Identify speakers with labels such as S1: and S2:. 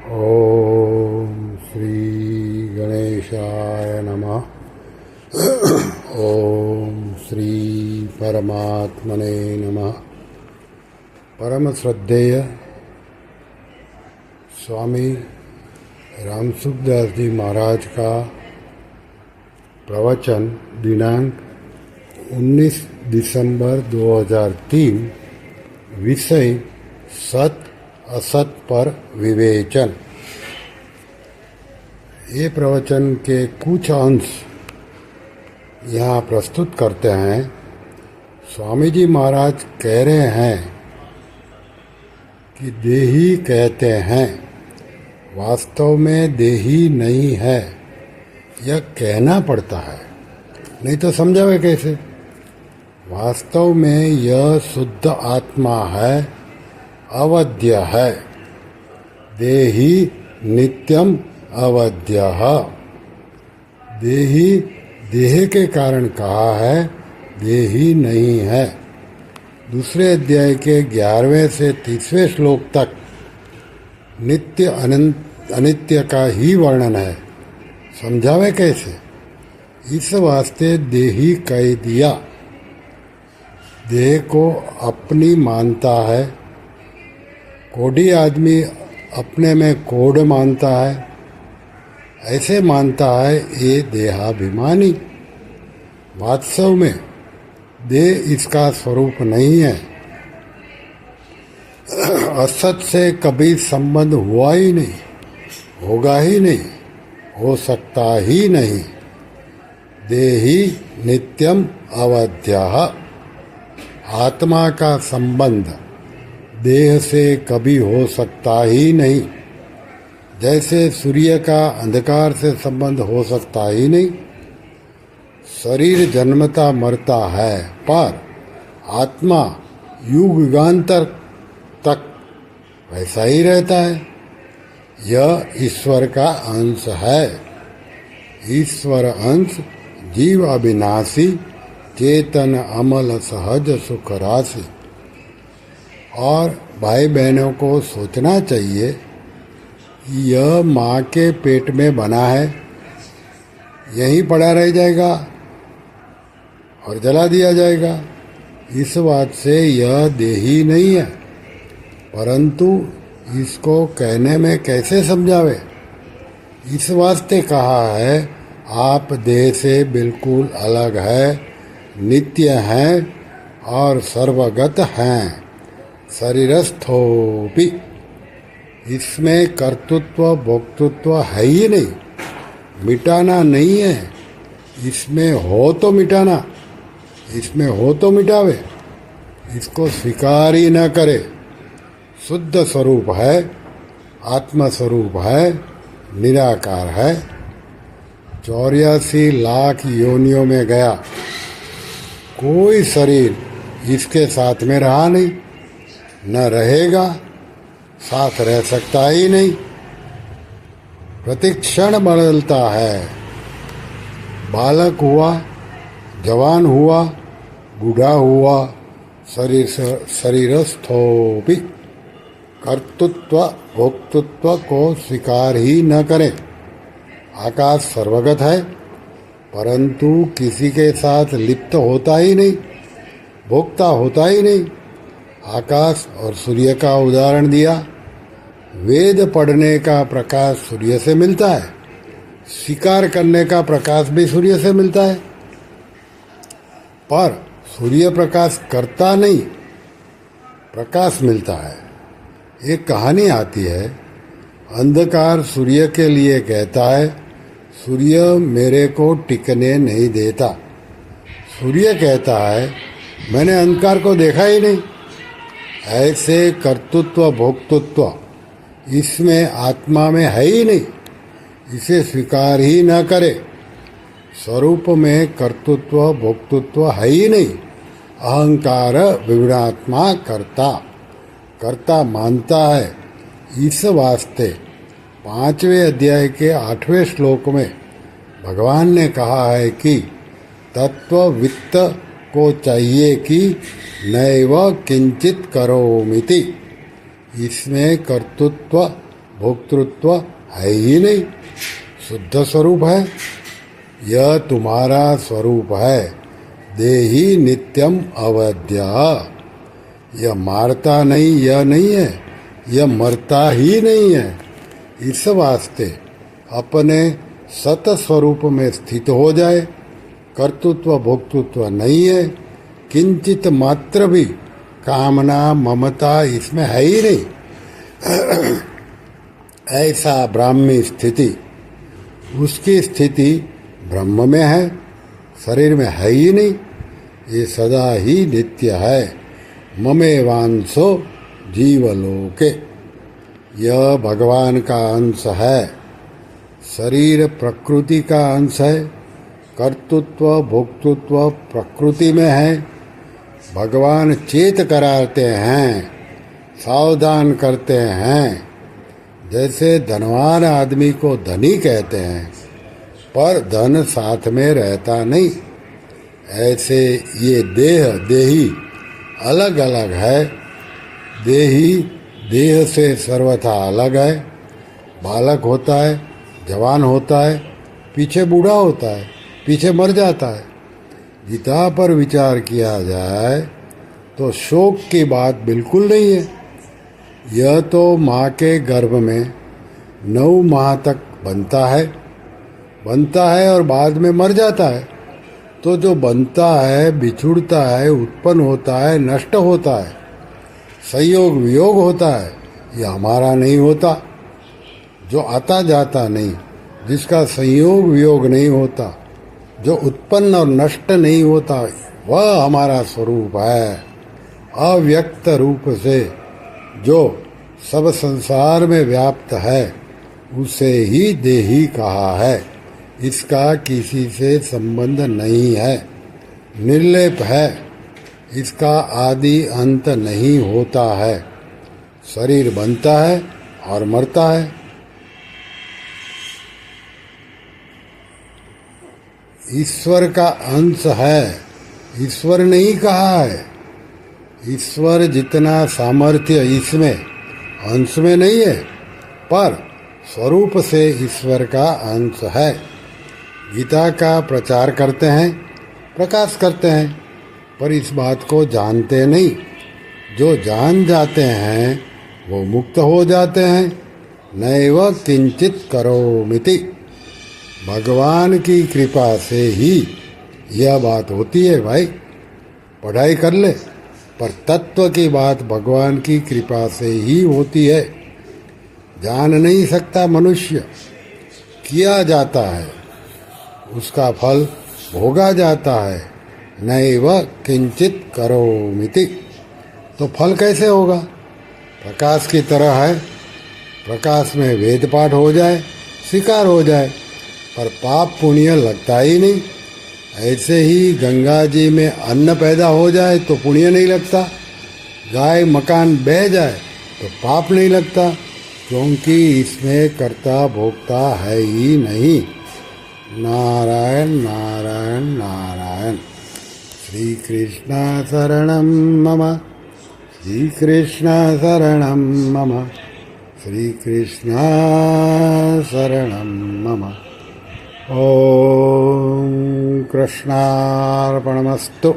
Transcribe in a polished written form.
S1: ओम श्री गणेशाय नमः। ओम श्री परमात्मने नमः। परम श्रद्धेय स्वामी रामसुखदास जी महाराज का प्रवचन दिनांक 19 दिसंबर 2003। विषय सत असत पर विवेचन। ये प्रवचन के कुछ अंश यहाँ प्रस्तुत करते हैं। स्वामी जी महाराज कह रहे हैं कि देही कहते हैं, वास्तव में देही नहीं है, यह कहना पड़ता है, नहीं तो समझावे कैसे। वास्तव में यह शुद्ध आत्मा है, अवध्य है। देही नित्यम अवध्यः। देही देह के कारण कहा है, देही नहीं है। दूसरे अध्याय के 11वें से 30वें श्लोक तक नित्य अनित्य का ही वर्णन है, समझावे कैसे। इस वास्ते देही कह दिया। देह को अपनी मानता है। कोढ़ी आदमी अपने में कोढ़ मानता है, ऐसे मानता है ये देहाभिमानी। वास्तव में देह इसका स्वरूप नहीं है। असत से कभी संबंध हुआ ही नहीं, होगा ही नहीं, हो सकता ही नहीं। देही नित्यम अवध्यः। आत्मा का संबंध देह से कभी हो सकता ही नहीं। जैसे सूर्य का अंधकार से संबंध हो सकता ही नहीं। शरीर जन्मता मरता है, पर आत्मा युग युगांतर तक वैसा ही रहता है। यह ईश्वर का अंश है। ईश्वर अंश जीव अविनाशी, चेतन अमल सहज सुख राशि। और भाई बहनों को सोचना चाहिए कि यह माँ के पेट में बना है, यहीं पड़ा रह जाएगा और जला दिया जाएगा। इस बात से यह देही नहीं है, परंतु इसको कहने में कैसे समझावे। इस वास्ते कहा है, आप देह से बिल्कुल अलग है, नित्य हैं और सर्वगत हैं। शरीरस्थोपि। इसमें कर्तृत्व भोक्तृत्व है ही नहीं, मिटाना नहीं है। इसमें हो तो मिटाना, इसमें हो तो मिटावे। इसको स्वीकार ही न करे। शुद्ध स्वरूप है, आत्म स्वरूप है, निराकार है। 84 लाख योनियों में गया, कोई शरीर इसके साथ में रहा नहीं, न रहेगा, साथ रह सकता ही नहीं। प्रतिक्षण बदलता है। बालक हुआ, जवान हुआ, बूढ़ा हुआ। शरीरस्थोपि। कर्तृत्व भोक्तृत्व को स्वीकार ही न करें। आकाश सर्वगत है, परंतु किसी के साथ लिप्त होता ही नहीं, भोक्ता होता ही नहीं। आकाश और सूर्य का उदाहरण दिया। वेद पढ़ने का प्रकाश सूर्य से मिलता है, शिकार करने का प्रकाश भी सूर्य से मिलता है, पर सूर्य प्रकाश करता नहीं, प्रकाश मिलता है। एक कहानी आती है, अंधकार सूर्य के लिए कहता है, सूर्य मेरे को टिकने नहीं देता। सूर्य कहता है, मैंने अंधकार को देखा ही नहीं। ऐसे कर्तृत्व भोक्तृत्व इसमें आत्मा में है ही नहीं, इसे स्वीकार ही न करे। स्वरूप में कर्तृत्व भोक्तृत्व है ही नहीं। अहंकार विगुणात्मा कर्ता, कर्ता मानता है। इस वास्ते 5वें अध्याय के 8वें श्लोक में भगवान ने कहा है कि तत्ववित्त को चाहिए कि नैव किंचित करोमिति। इसमें कर्तृत्व भोक्तृत्व है ही नहीं, शुद्ध स्वरूप है। यह तुम्हारा स्वरूप है। देही नित्यम अवध्या। यह मारता नहीं, यह नहीं है, यह मरता ही नहीं है। इस वास्ते अपने सत स्वरूप में स्थित हो जाए। कर्तृत्व भोक्तृत्व नहीं है, किंचित मात्र भी कामना ममता इसमें है ही नहीं। ऐसा ब्राह्मी स्थिति, उसकी स्थिति ब्रह्म में है, शरीर में है ही नहीं। ये सदा ही नित्य है। ममेवांशो जीवलोके। यह भगवान का अंश है। शरीर प्रकृति का अंश है। कर्तृत्व भोक्तृत्व प्रकृति में है। भगवान चेत कराते हैं, सावधान करते हैं। जैसे धनवान आदमी को धनी कहते हैं, पर धन साथ में रहता नहीं। ऐसे ये देही अलग अलग है। देही देह से सर्वथा अलग है। बालक होता है, जवान होता है, पीछे बूढ़ा होता है, पीछे मर जाता है। गीता पर विचार किया जाए तो शोक की बात बिल्कुल नहीं है। यह तो माँ के गर्भ में 9 माह तक बनता है और बाद में मर जाता है। तो जो बनता है, बिछुड़ता है, उत्पन्न होता है, नष्ट होता है, संयोग वियोग होता है, यह हमारा नहीं होता। जो आता जाता नहीं, जिसका संयोग वियोग नहीं होता, जो उत्पन्न और नष्ट नहीं होता, वह हमारा स्वरूप है। अव्यक्त रूप से जो सब संसार में व्याप्त है, उसे ही देही कहा है। इसका किसी से संबंध नहीं है, निर्लेप है। इसका आदि अंत नहीं होता है। शरीर बनता है और मरता है। ईश्वर का अंश है, ईश्वर नहीं कहा है। ईश्वर जितना सामर्थ्य इसमें अंश में नहीं है, पर स्वरूप से ईश्वर का अंश है। गीता का प्रचार करते हैं, प्रकाश करते हैं, पर इस बात को जानते नहीं। जो जान जाते हैं वो मुक्त हो जाते हैं। नैव किंचित करोमिति। भगवान की कृपा से ही यह बात होती है भाई। पढ़ाई कर ले, पर तत्व की बात भगवान की कृपा से ही होती है। जान नहीं सकता मनुष्य, किया जाता है, उसका फल भोगा जाता है। नैव किंचित करोमिति। तो फल कैसे होगा? प्रकाश की तरह है। प्रकाश में वेद पाठ हो जाए, स्वीकार हो जाए, पर पाप पुण्य लगता ही नहीं। ऐसे ही गंगा जी में अन्न पैदा हो जाए तो पुण्य नहीं लगता। गाय मकान बह जाए तो पाप नहीं लगता, क्योंकि इसमें कर्ता भोक्ता है ही नहीं। नारायण नारायण नारायण। श्री कृष्ण शरणं मम, श्री कृष्ण शरणं मम, श्री कृष्ण शरणं मम। ओम कृष्णार्पणमस्तु।